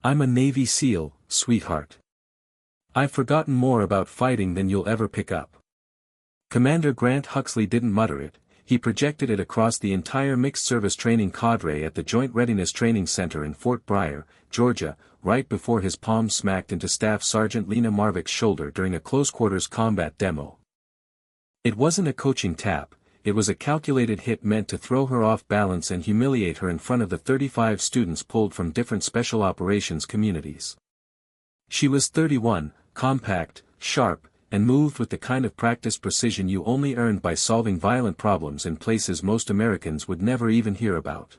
I'm a Navy SEAL, sweetheart. I've forgotten more about fighting than you'll ever pick up. Commander Grant Huxley didn't mutter it, he projected it across the entire mixed service training cadre at the Joint Readiness Training Center in Fort Bryer, Georgia, right before his palm smacked into Staff Sergeant Lena Marvick's shoulder during a close-quarters combat demo. It wasn't a coaching tap, it was a calculated hit meant to throw her off balance and humiliate her in front of the 35 students pulled from different special operations communities. She was 31, compact, sharp, and moved with the kind of practiced precision you only earned by solving violent problems in places most Americans would never even hear about.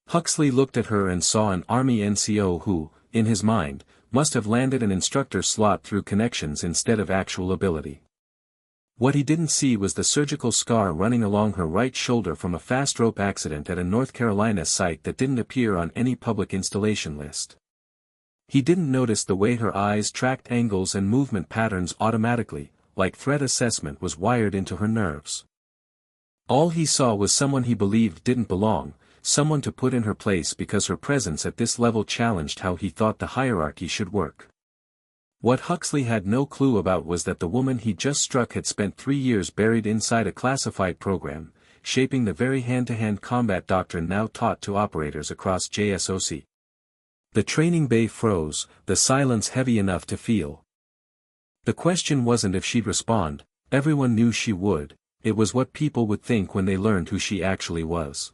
Huxley looked at her and saw an Army NCO who, in his mind, must have landed an instructor slot through connections instead of actual ability. What he didn't see was the surgical scar running along her right shoulder from a fast rope accident at a North Carolina site that didn't appear on any public installation list. He didn't notice the way her eyes tracked angles and movement patterns automatically, like threat assessment was wired into her nerves. All he saw was someone he believed didn't belong, someone to put in her place because her presence at this level challenged how he thought the hierarchy should work. What Huxley had no clue about was that the woman he just struck had spent 3 years buried inside a classified program, shaping the very hand-to-hand combat doctrine now taught to operators across JSOC. The training bay froze, the silence heavy enough to feel. The question wasn't if she'd respond, everyone knew she would, it was what people would think when they learned who she actually was.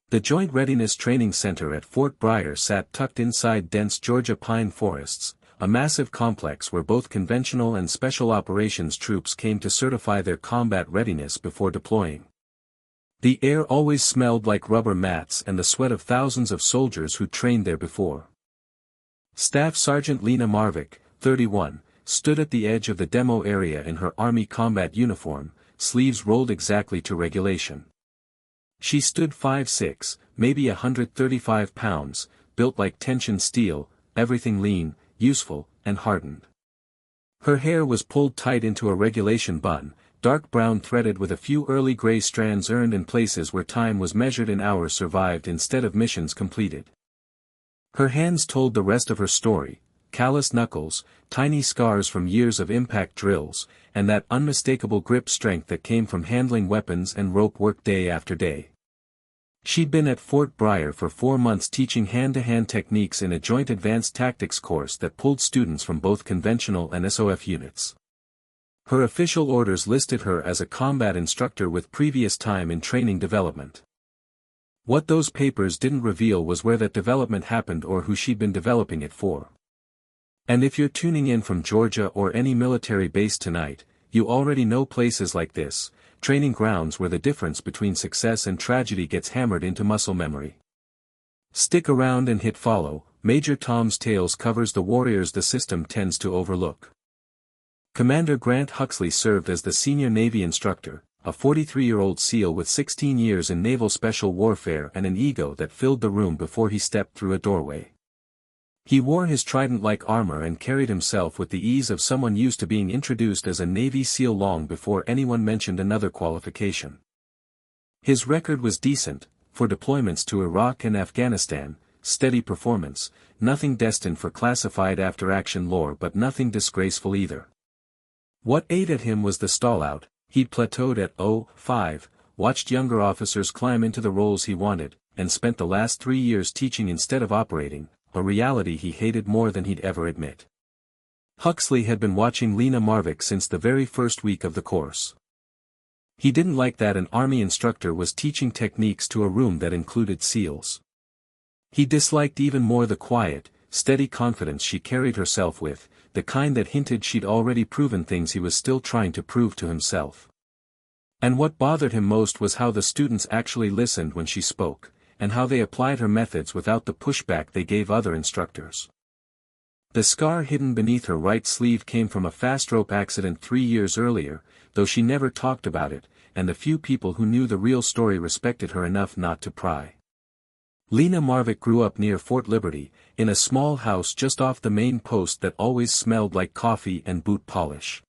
The Joint Readiness Training Center at Fort Bryer sat tucked inside dense Georgia pine forests, a massive complex where both conventional and special operations troops came to certify their combat readiness before deploying. The air always smelled like rubber mats and the sweat of thousands of soldiers who trained there before. Staff Sergeant Lena Marvick, 31, stood at the edge of the demo area in her Army combat uniform, sleeves rolled exactly to regulation. She stood 5'6", maybe 135 pounds, built like tension steel, everything lean, useful, and hardened. Her hair was pulled tight into a regulation bun, dark brown threaded with a few early gray strands earned in places where time was measured in hours survived instead of missions completed. Her hands told the rest of her story, calloused knuckles, tiny scars from years of impact drills, and that unmistakable grip strength that came from handling weapons and rope work day after day. She'd been at Fort Bryer for 4 months teaching hand-to-hand techniques in a joint advanced tactics course that pulled students from both conventional and SOF units. Her official orders listed her as a combat instructor with previous time in training development. What those papers didn't reveal was where that development happened or who she'd been developing it for. And if you're tuning in from Georgia or any military base tonight, you already know places like this, training grounds where the difference between success and tragedy gets hammered into muscle memory. Stick around and hit follow, Major Tom's Tales covers the warriors the system tends to overlook. Commander Grant Huxley served as the senior Navy instructor, a 43-year-old SEAL with 16 years in naval special warfare and an ego that filled the room before he stepped through a doorway. He wore his trident-like armor and carried himself with the ease of someone used to being introduced as a Navy SEAL long before anyone mentioned another qualification. His record was decent, for deployments to Iraq and Afghanistan, steady performance, nothing destined for classified after-action lore but nothing disgraceful either. What ate at him was the stallout. He'd plateaued at 05, watched younger officers climb into the roles he wanted, and spent the last 3 years teaching instead of operating, a reality he hated more than he'd ever admit. Huxley had been watching Lena Marvick since the very first week of the course. He didn't like that an Army instructor was teaching techniques to a room that included SEALs. He disliked even more the quiet, steady confidence she carried herself with, the kind that hinted she'd already proven things he was still trying to prove to himself. And what bothered him most was how the students actually listened when she spoke, and how they applied her methods without the pushback they gave other instructors. The scar hidden beneath her right sleeve came from a fast rope accident 3 years earlier, though she never talked about it, and the few people who knew the real story respected her enough not to pry. Lena Marvick grew up near Fort Liberty, in a small house just off the main post that always smelled like coffee and boot polish.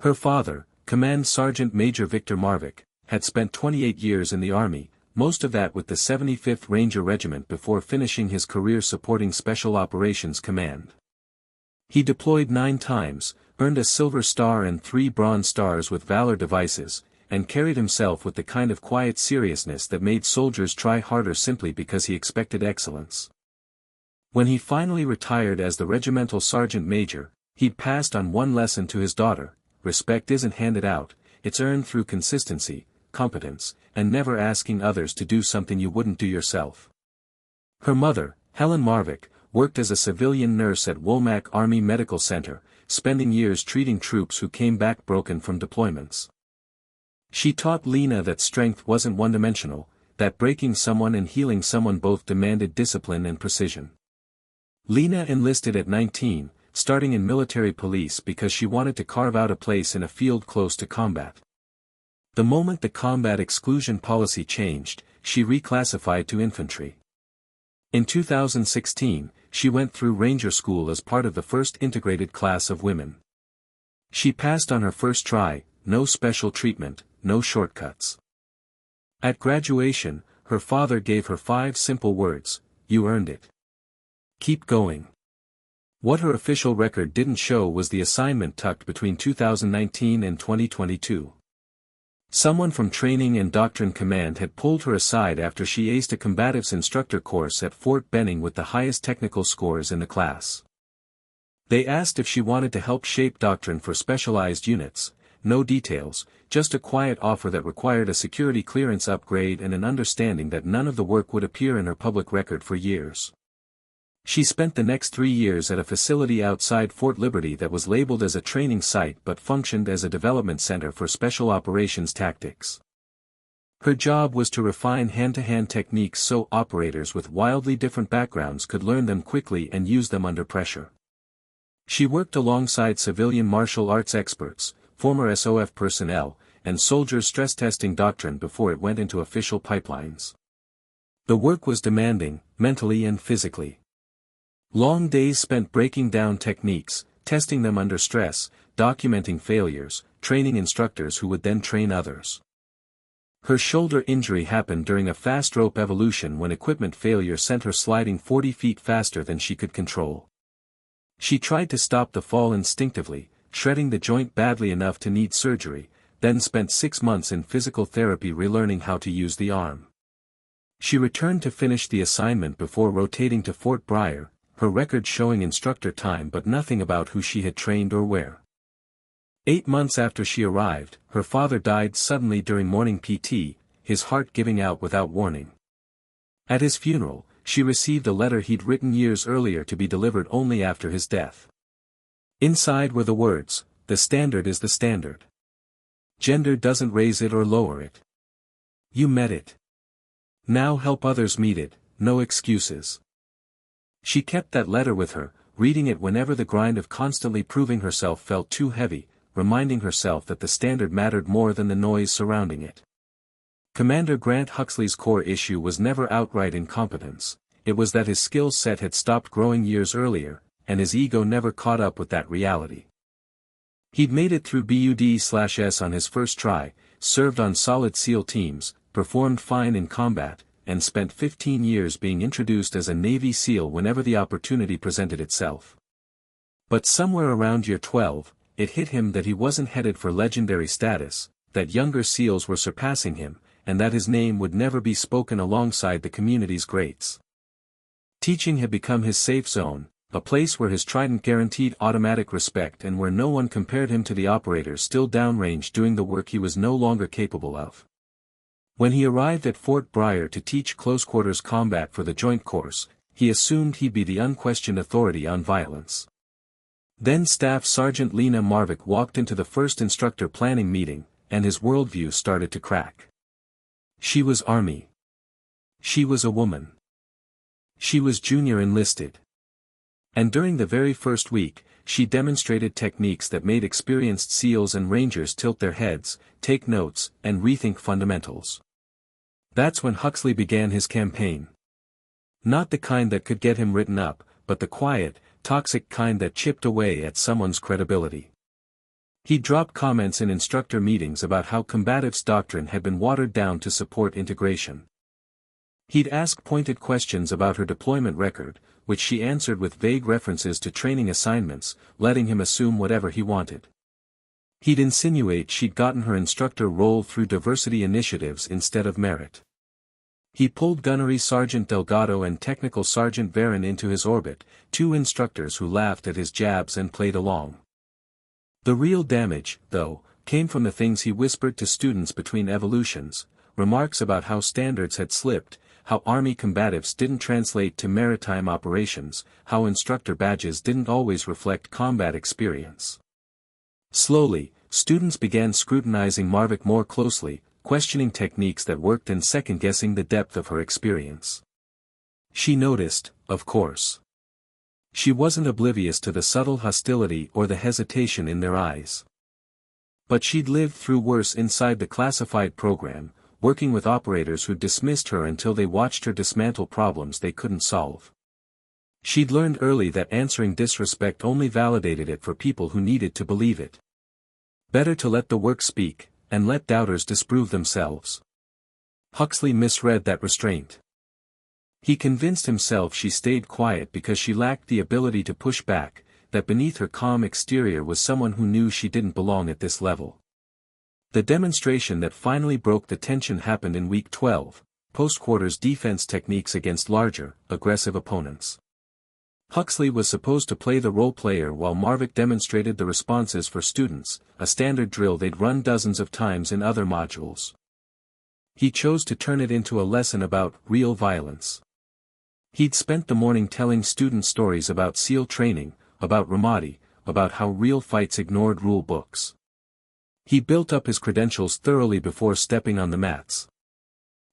Her father, Command Sergeant Major Victor Marvick, had spent 28 years in the Army, most of that with the 75th Ranger Regiment before finishing his career supporting Special Operations Command. He deployed 9 times, earned a Silver Star and 3 Bronze Stars with Valor devices, and carried himself with the kind of quiet seriousness that made soldiers try harder simply because he expected excellence. When he finally retired as the regimental sergeant major, he'd passed on one lesson to his daughter: respect isn't handed out, it's earned through consistency, competence, and never asking others to do something you wouldn't do yourself. Her mother, Helen Marvick, worked as a civilian nurse at Womack Army Medical Center, spending years treating troops who came back broken from deployments. She taught Lena that strength wasn't one-dimensional, that breaking someone and healing someone both demanded discipline and precision. Lena enlisted at 19, starting in military police because she wanted to carve out a place in a field close to combat. The moment the combat exclusion policy changed, she reclassified to infantry. In 2016, she went through Ranger School as part of the first integrated class of women. She passed on her first try, no special treatment, no shortcuts. At graduation, her father gave her 5 simple words: "You earned it. Keep going." What her official record didn't show was the assignment tucked between 2019 and 2022. Someone from Training and Doctrine Command had pulled her aside after she aced a combatives instructor course at Fort Benning with the highest technical scores in the class. They asked if she wanted to help shape doctrine for specialized units. No details, just a quiet offer that required a security clearance upgrade and an understanding that none of the work would appear in her public record for years. She spent the next 3 years at a facility outside Fort Liberty that was labeled as a training site but functioned as a development center for special operations tactics. Her job was to refine hand-to-hand techniques so operators with wildly different backgrounds could learn them quickly and use them under pressure. She worked alongside civilian martial arts experts, former SOF personnel, and soldiers stress testing doctrine before it went into official pipelines. The work was demanding, mentally and physically. Long days spent breaking down techniques, testing them under stress, documenting failures, training instructors who would then train others. Her shoulder injury happened during a fast rope evolution when equipment failure sent her sliding 40 feet faster than she could control. She tried to stop the fall instinctively, shredding the joint badly enough to need surgery, then spent 6 months in physical therapy relearning how to use the arm. She returned to finish the assignment before rotating to Fort Bryer, her record showing instructor time but nothing about who she had trained or where. 8 months after she arrived, her father died suddenly during morning PT, his heart giving out without warning. At his funeral, she received a letter he'd written years earlier to be delivered only after his death. Inside were the words, "The standard is the standard. Gender doesn't raise it or lower it. You met it. Now help others meet it, no excuses." She kept that letter with her, reading it whenever the grind of constantly proving herself felt too heavy, reminding herself that the standard mattered more than the noise surrounding it. Commander Grant Huxley's core issue was never outright incompetence, it was that his skill set had stopped growing years earlier, and his ego never caught up with that reality. He'd made it through BUD/S on his first try, served on solid SEAL teams, performed fine in combat, and spent 15 years being introduced as a Navy SEAL whenever the opportunity presented itself. But somewhere around year 12, it hit him that he wasn't headed for legendary status, that younger SEALs were surpassing him, and that his name would never be spoken alongside the community's greats. Teaching had become his safe zone, a place where his trident guaranteed automatic respect and where no one compared him to the operators still downrange doing the work he was no longer capable of. When he arrived at Fort Bryer to teach close-quarters combat for the Joint Course, he assumed he'd be the unquestioned authority on violence. Then Staff Sergeant Lena Marvick walked into the first instructor planning meeting, and his worldview started to crack. She was Army. She was a woman. She was junior enlisted. And during the very first week, she demonstrated techniques that made experienced SEALs and Rangers tilt their heads, take notes, and rethink fundamentals. That's when Huxley began his campaign. Not the kind that could get him written up, but the quiet, toxic kind that chipped away at someone's credibility. He dropped comments in instructor meetings about how combatives doctrine had been watered down to support integration. He'd ask pointed questions about her deployment record, which she answered with vague references to training assignments, letting him assume whatever he wanted. He'd insinuate she'd gotten her instructor role through diversity initiatives instead of merit. He pulled Gunnery Sergeant Delgado and Technical Sergeant Varon into his orbit, two instructors who laughed at his jabs and played along. The real damage, though, came from the things he whispered to students between evolutions, remarks about how standards had slipped, how Army combatives didn't translate to maritime operations, how instructor badges didn't always reflect combat experience. Slowly, students began scrutinizing Marvick more closely, questioning techniques that worked and second-guessing the depth of her experience. She noticed, of course. She wasn't oblivious to the subtle hostility or the hesitation in their eyes. But she'd lived through worse inside the classified program, working with operators who dismissed her until they watched her dismantle problems they couldn't solve. She'd learned early that answering disrespect only validated it for people who needed to believe it. Better to let the work speak, and let doubters disprove themselves. Huxley misread that restraint. He convinced himself she stayed quiet because she lacked the ability to push back, that beneath her calm exterior was someone who knew she didn't belong at this level. The demonstration that finally broke the tension happened in Week 12, post-quarters defense techniques against larger, aggressive opponents. Huxley was supposed to play the role player while Marvick demonstrated the responses for students, a standard drill they'd run dozens of times in other modules. He chose to turn it into a lesson about real violence. He'd spent the morning telling students stories about SEAL training, about Ramadi, about how real fights ignored rule books. He built up his credentials thoroughly before stepping on the mats.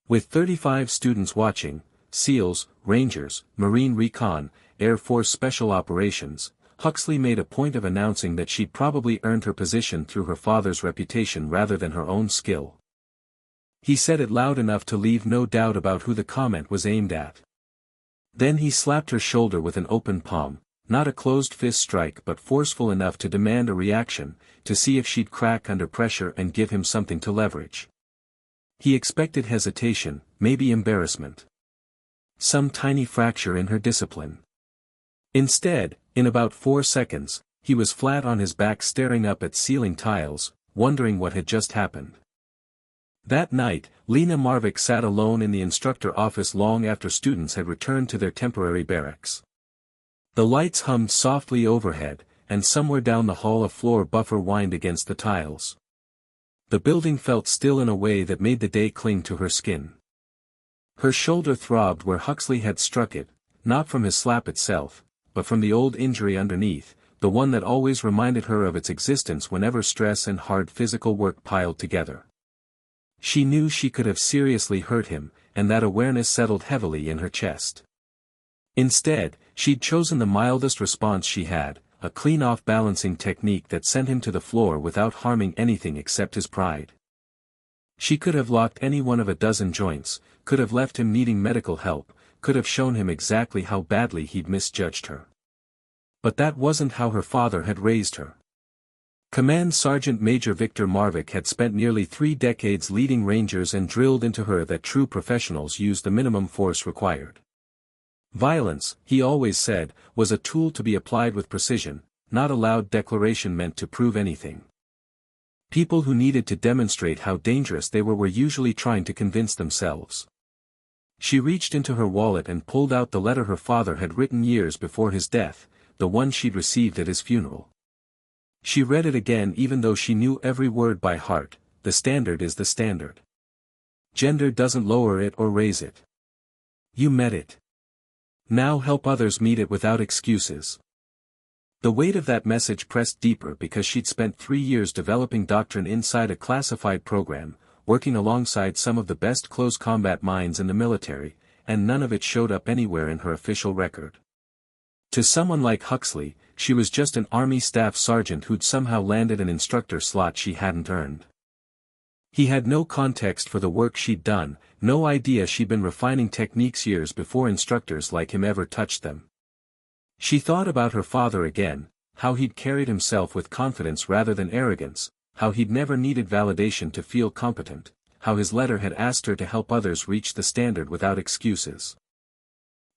With 35 students watching, SEALs, Rangers, Marine Recon, Air Force Special Operations, Huxley made a point of announcing that she'd probably earned her position through her father's reputation rather than her own skill. He said it loud enough to leave no doubt about who the comment was aimed at. Then he slapped her shoulder with an open palm, not a closed fist strike but forceful enough to demand a reaction, to see if she'd crack under pressure and give him something to leverage. He expected hesitation, maybe embarrassment. Some tiny fracture in her discipline. Instead, in about 4 seconds, he was flat on his back staring up at ceiling tiles, wondering what had just happened. That night, Lena Marvick sat alone in the instructor office long after students had returned to their temporary barracks. The lights hummed softly overhead, and somewhere down the hall a floor buffer whined against the tiles. The building felt still in a way that made the day cling to her skin. Her shoulder throbbed where Huxley had struck it, not from his slap itself, but from the old injury underneath, the one that always reminded her of its existence whenever stress and hard physical work piled together. She knew she could have seriously hurt him, and that awareness settled heavily in her chest. Instead, she'd chosen the mildest response she had, a clean-off balancing technique that sent him to the floor without harming anything except his pride. She could have locked any one of a dozen joints, could have left him needing medical help, could have shown him exactly how badly he'd misjudged her. But that wasn't how her father had raised her. Command Sergeant Major Victor Marvick had spent nearly 3 decades leading Rangers and drilled into her that true professionals use the minimum force required. Violence, he always said, was a tool to be applied with precision, not a loud declaration meant to prove anything. People who needed to demonstrate how dangerous they were usually trying to convince themselves. She reached into her wallet and pulled out the letter her father had written years before his death, the one she'd received at his funeral. She read it again even though she knew every word by heart. The standard is the standard. Gender doesn't lower it or raise it. You met it. Now help others meet it without excuses. The weight of that message pressed deeper because she'd spent 3 years developing doctrine inside a classified program, working alongside some of the best close combat minds in the military, and none of it showed up anywhere in her official record. To someone like Huxley, she was just an Army staff sergeant who'd somehow landed an instructor slot she hadn't earned. He had no context for the work she'd done, no idea she'd been refining techniques years before instructors like him ever touched them. She thought about her father again, how he'd carried himself with confidence rather than arrogance, how he'd never needed validation to feel competent, how his letter had asked her to help others reach the standard without excuses.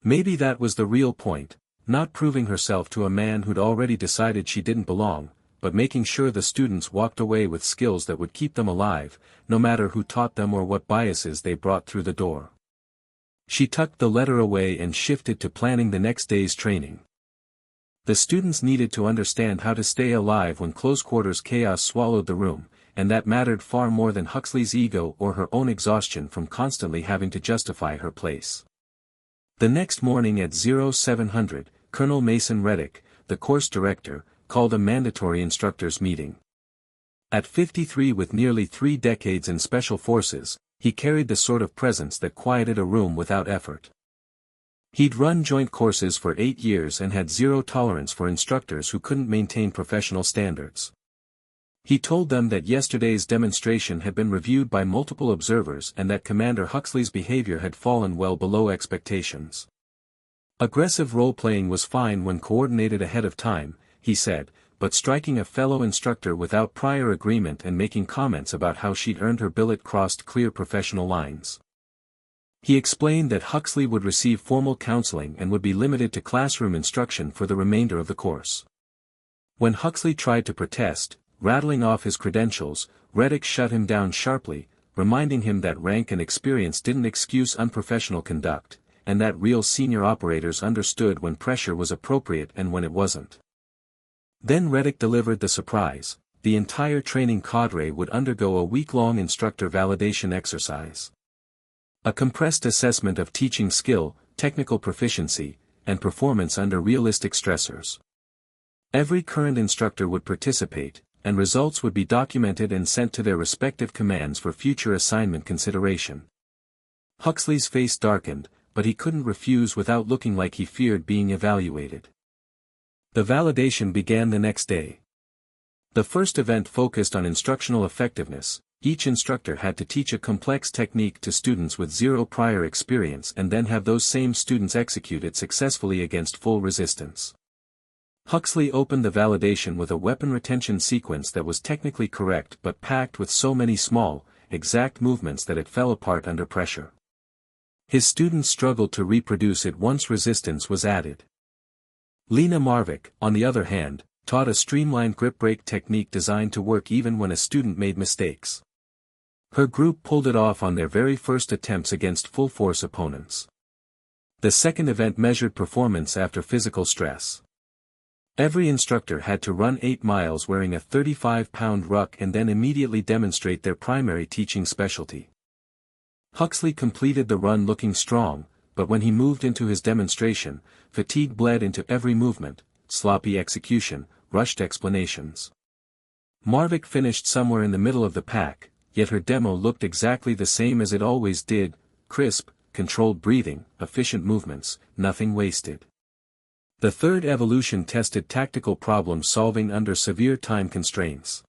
Maybe that was the real point, not proving herself to a man who'd already decided she didn't belong, but making sure the students walked away with skills that would keep them alive, no matter who taught them or what biases they brought through the door. She tucked the letter away and shifted to planning the next day's training. The students needed to understand how to stay alive when close-quarters chaos swallowed the room, and that mattered far more than Huxley's ego or her own exhaustion from constantly having to justify her place. The next morning at 0700, Colonel Mason Reddick, the course director, called a mandatory instructors meeting. At 53 with nearly 3 decades in special forces, he carried the sort of presence that quieted a room without effort. He'd run joint courses for 8 years and had zero tolerance for instructors who couldn't maintain professional standards. He told them that yesterday's demonstration had been reviewed by multiple observers and that Commander Huxley's behavior had fallen well below expectations. Aggressive role-playing was fine when coordinated ahead of time, he said, but striking a fellow instructor without prior agreement and making comments about how she'd earned her billet crossed clear professional lines. He explained that Huxley would receive formal counseling and would be limited to classroom instruction for the remainder of the course. When Huxley tried to protest, rattling off his credentials, Reddick shut him down sharply, reminding him that rank and experience didn't excuse unprofessional conduct, and that real senior operators understood when pressure was appropriate and when it wasn't. Then Reddick delivered the surprise: the entire training cadre would undergo a week-long instructor validation exercise. A compressed assessment of teaching skill, technical proficiency, and performance under realistic stressors. Every current instructor would participate, and results would be documented and sent to their respective commands for future assignment consideration. Huxley's face darkened, but he couldn't refuse without looking like he feared being evaluated. The validation began the next day. The first event focused on instructional effectiveness. Each instructor had to teach a complex technique to students with zero prior experience and then have those same students execute it successfully against full resistance. Huxley opened the validation with a weapon retention sequence that was technically correct but packed with so many small, exact movements that it fell apart under pressure. His students struggled to reproduce it once resistance was added. Lena Marvick, on the other hand, taught a streamlined grip break technique designed to work even when a student made mistakes. Her group pulled it off on their very first attempts against full-force opponents. The second event measured performance after physical stress. Every instructor had to run 8 miles wearing a 35-pound ruck and then immediately demonstrate their primary teaching specialty. Huxley completed the run looking strong, but when he moved into his demonstration, fatigue bled into every movement, sloppy execution, rushed explanations. Marvick finished somewhere in the middle of the pack, yet her demo looked exactly the same as it always did: crisp, controlled breathing, efficient movements, nothing wasted. The third evolution tested tactical problem solving under severe time constraints.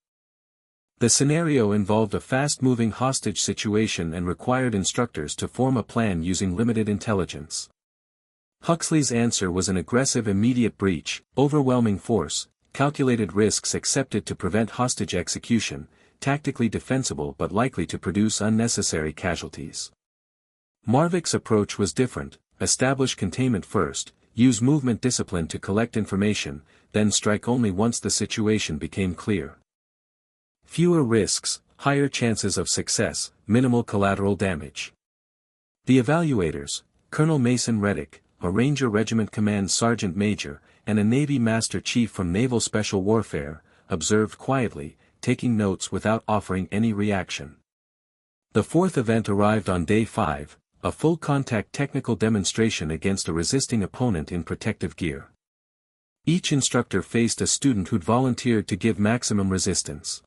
The scenario involved a fast-moving hostage situation and required instructors to form a plan using limited intelligence. Huxley's answer was an aggressive immediate breach, overwhelming force, calculated risks accepted to prevent hostage execution, tactically defensible but likely to produce unnecessary casualties. Marvick's approach was different: establish containment first, use movement discipline to collect information, then strike only once the situation became clear. Fewer risks, higher chances of success, minimal collateral damage. The evaluators, Colonel Mason Reddick, a Ranger Regiment Command Sergeant Major, and a Navy Master Chief from Naval Special Warfare, observed quietly, taking notes without offering any reaction. The fourth event arrived on day 5, a full-contact technical demonstration against a resisting opponent in protective gear. Each instructor faced a student who'd volunteered to give maximum resistance.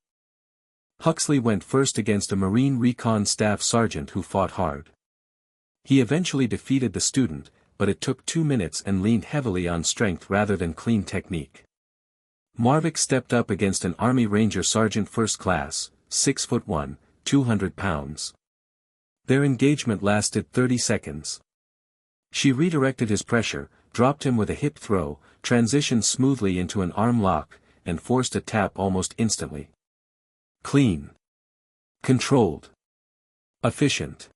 Huxley went first against a Marine Recon Staff Sergeant who fought hard. He eventually defeated the student, but it took 2 minutes and leaned heavily on strength rather than clean technique. Marvick stepped up against an Army Ranger Sergeant First Class, 6'1", 200 pounds. Their engagement lasted 30 seconds. She redirected his pressure, dropped him with a hip throw, transitioned smoothly into an arm lock, and forced a tap almost instantly. Clean. Controlled. Efficient.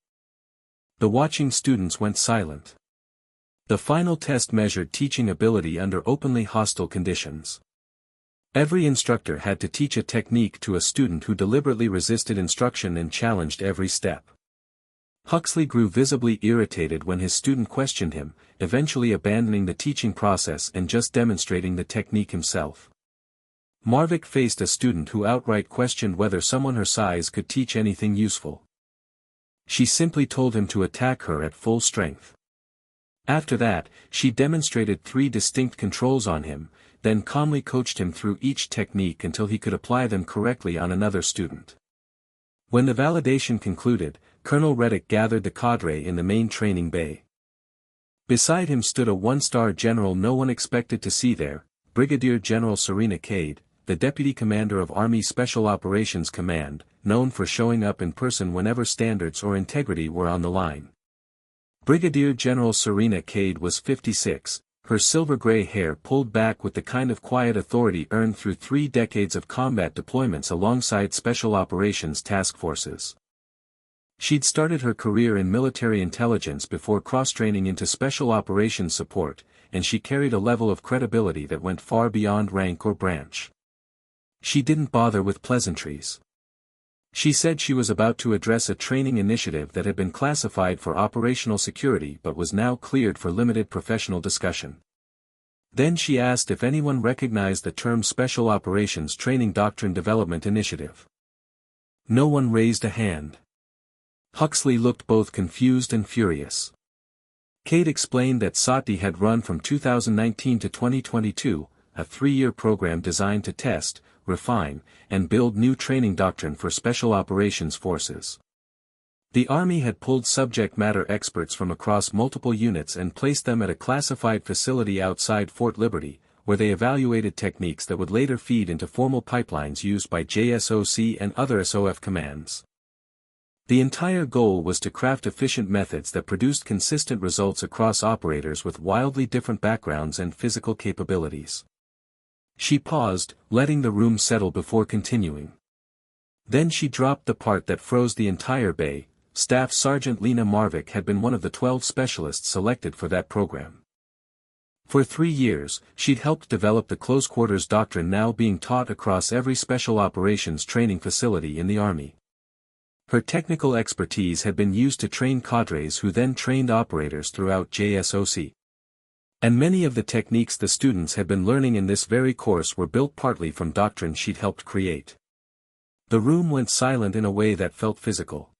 The watching students went silent. The final test measured teaching ability under openly hostile conditions. Every instructor had to teach a technique to a student who deliberately resisted instruction and challenged every step. Huxley grew visibly irritated when his student questioned him, eventually abandoning the teaching process and just demonstrating the technique himself. Marvick faced a student who outright questioned whether someone her size could teach anything useful. She simply told him to attack her at full strength. After that, she demonstrated 3 distinct controls on him, then calmly coached him through each technique until he could apply them correctly on another student. When the validation concluded, Colonel Reddick gathered the cadre in the main training bay. Beside him stood a 1-star general no one expected to see there, Brigadier General Serena Cade, the Deputy Commander of Army Special Operations Command, known for showing up in person whenever standards or integrity were on the line. Brigadier General Serena Cade was 56, her silver-gray hair pulled back with the kind of quiet authority earned through 3 decades of combat deployments alongside Special Operations task forces. She'd started her career in military intelligence before cross-training into Special Operations support, and she carried a level of credibility that went far beyond rank or branch. She didn't bother with pleasantries. She said she was about to address a training initiative that had been classified for operational security but was now cleared for limited professional discussion. Then she asked if anyone recognized the term Special Operations Training Doctrine Development Initiative. No one raised a hand. Huxley looked both confused and furious. Cade explained that SOTD had run from 2019 to 2022, a 3-year program designed to test, refine, and build new training doctrine for Special Operations Forces. The Army had pulled subject matter experts from across multiple units and placed them at a classified facility outside Fort Liberty, where they evaluated techniques that would later feed into formal pipelines used by JSOC and other SOF commands. The entire goal was to craft efficient methods that produced consistent results across operators with wildly different backgrounds and physical capabilities. She paused, letting the room settle before continuing. Then she dropped the part that froze the entire bay. Staff Sergeant Lena Marvick had been one of the 12 specialists selected for that program. For 3 years, she'd helped develop the close quarters doctrine now being taught across every Special Operations training facility in the Army. Her technical expertise had been used to train cadres who then trained operators throughout JSOC. And many of the techniques the students had been learning in this very course were built partly from doctrine she'd helped create. The room went silent in a way that felt physical.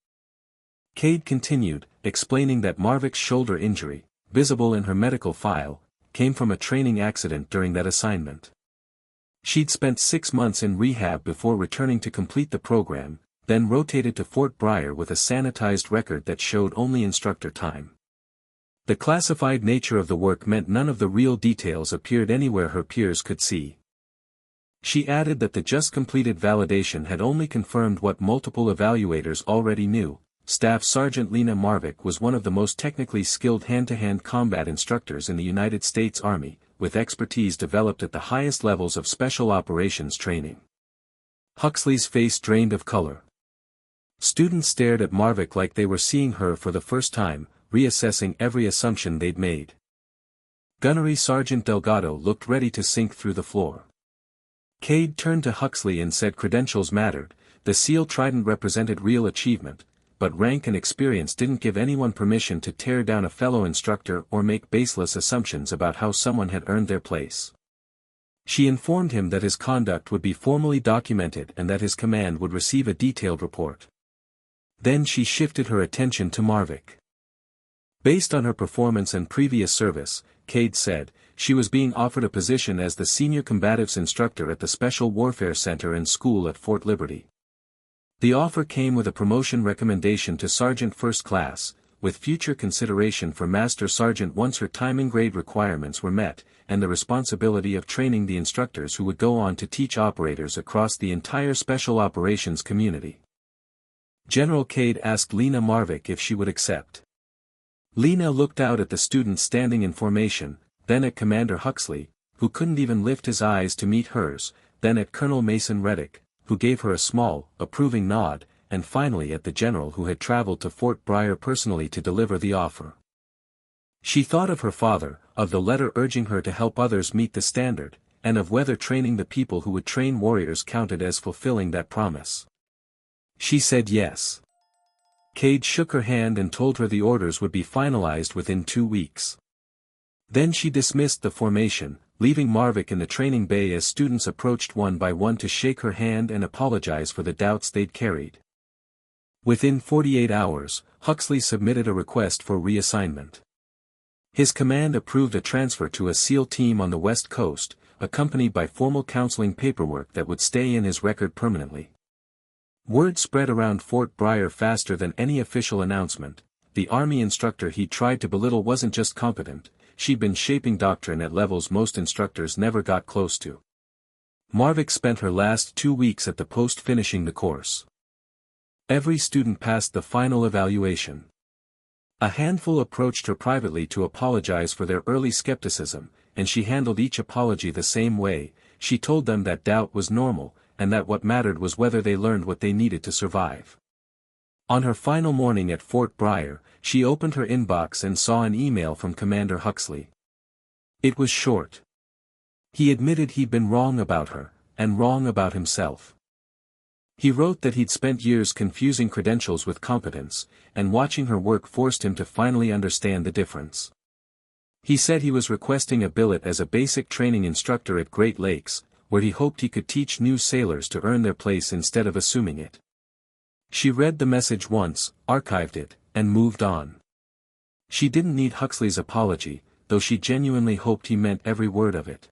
Cade continued, explaining that Marvick's shoulder injury, visible in her medical file, came from a training accident during that assignment. She'd spent 6 months in rehab before returning to complete the program, then rotated to Fort Bryer with a sanitized record that showed only instructor time. The classified nature of the work meant none of the real details appeared anywhere her peers could see. She added that the just completed validation had only confirmed what multiple evaluators already knew. Staff Sergeant Lena Marvick was one of the most technically skilled hand-to-hand combat instructors in the United States Army, with expertise developed at the highest levels of Special Operations training. Huxley's face drained of color. Students stared at Marvick like they were seeing her for the first time, reassessing every assumption they'd made. Gunnery Sergeant Delgado looked ready to sink through the floor. Cade turned to Huxley and said credentials mattered. The SEAL Trident represented real achievement, but rank and experience didn't give anyone permission to tear down a fellow instructor or make baseless assumptions about how someone had earned their place. She informed him that his conduct would be formally documented and that his command would receive a detailed report. Then she shifted her attention to Marvick. Based on her performance and previous service, Cade said, she was being offered a position as the Senior Combatives Instructor at the Special Warfare Center and School at Fort Liberty. The offer came with a promotion recommendation to Sergeant First Class, with future consideration for Master Sergeant once her timing grade requirements were met, and the responsibility of training the instructors who would go on to teach operators across the entire Special Operations community. General Cade asked Lena Marvick if she would accept. Lena looked out at the students standing in formation, then at Commander Huxley, who couldn't even lift his eyes to meet hers, then at Colonel Mason Reddick, who gave her a small, approving nod, and finally at the general who had traveled to Fort Bryer personally to deliver the offer. She thought of her father, of the letter urging her to help others meet the standard, and of whether training the people who would train warriors counted as fulfilling that promise. She said yes. Cade shook her hand and told her the orders would be finalized within 2 weeks. Then she dismissed the formation, leaving Marvick in the training bay as students approached one by one to shake her hand and apologize for the doubts they'd carried. Within 48 hours, Huxley submitted a request for reassignment. His command approved a transfer to a SEAL team on the West Coast, accompanied by formal counseling paperwork that would stay in his record permanently. Word spread around Fort Bryer faster than any official announcement. The Army instructor he tried to belittle wasn't just competent, she'd been shaping doctrine at levels most instructors never got close to. Marvick spent her last 2 weeks at the post finishing the course. Every student passed the final evaluation. A handful approached her privately to apologize for their early skepticism, and she handled each apology the same way. She told them that doubt was normal, and that what mattered was whether they learned what they needed to survive. On her final morning at Fort Bryer, she opened her inbox and saw an email from Commander Huxley. It was short. He admitted he'd been wrong about her, and wrong about himself. He wrote that he'd spent years confusing credentials with competence, and watching her work forced him to finally understand the difference. He said he was requesting a billet as a basic training instructor at Great Lakes, where he hoped he could teach new sailors to earn their place instead of assuming it. She read the message once, archived it, and moved on. She didn't need Huxley's apology, though she genuinely hoped he meant every word of it.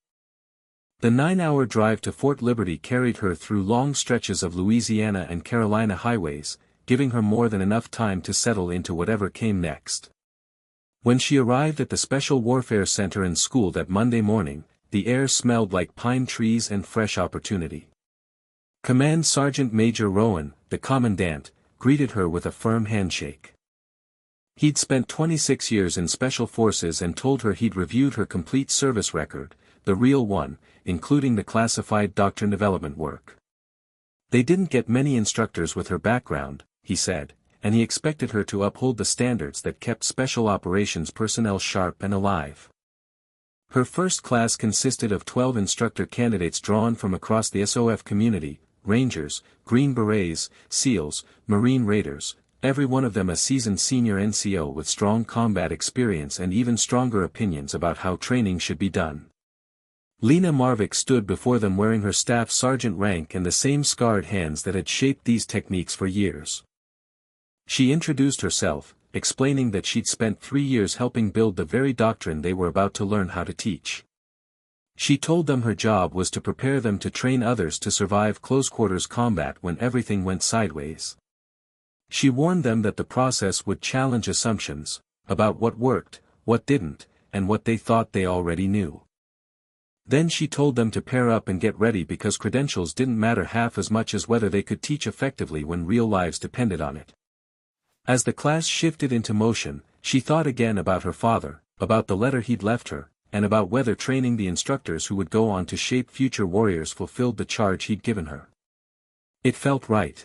The 9-hour drive to Fort Liberty carried her through long stretches of Louisiana and Carolina highways, giving her more than enough time to settle into whatever came next. When she arrived at the Special Warfare Center and school that Monday morning, the air smelled like pine trees and fresh opportunity. Command Sergeant Major Rowan, the commandant, greeted her with a firm handshake. He'd spent 26 years in Special Forces and told her he'd reviewed her complete service record, the real one, including the classified doctrine development work. They didn't get many instructors with her background, he said, and he expected her to uphold the standards that kept special operations personnel sharp and alive. Her first class consisted of 12 instructor candidates drawn from across the SOF community, Rangers, Green Berets, SEALs, Marine Raiders, every one of them a seasoned senior NCO with strong combat experience and even stronger opinions about how training should be done. Lena Marvick stood before them wearing her staff sergeant rank and the same scarred hands that had shaped these techniques for years. She introduced herself, explaining that she'd spent 3 years helping build the very doctrine they were about to learn how to teach. She told them her job was to prepare them to train others to survive close-quarters combat when everything went sideways. She warned them that the process would challenge assumptions, about what worked, what didn't, and what they thought they already knew. Then she told them to pair up and get ready because credentials didn't matter half as much as whether they could teach effectively when real lives depended on it. As the class shifted into motion, she thought again about her father, about the letter he'd left her, and about whether training the instructors who would go on to shape future warriors fulfilled the charge he'd given her. It felt right.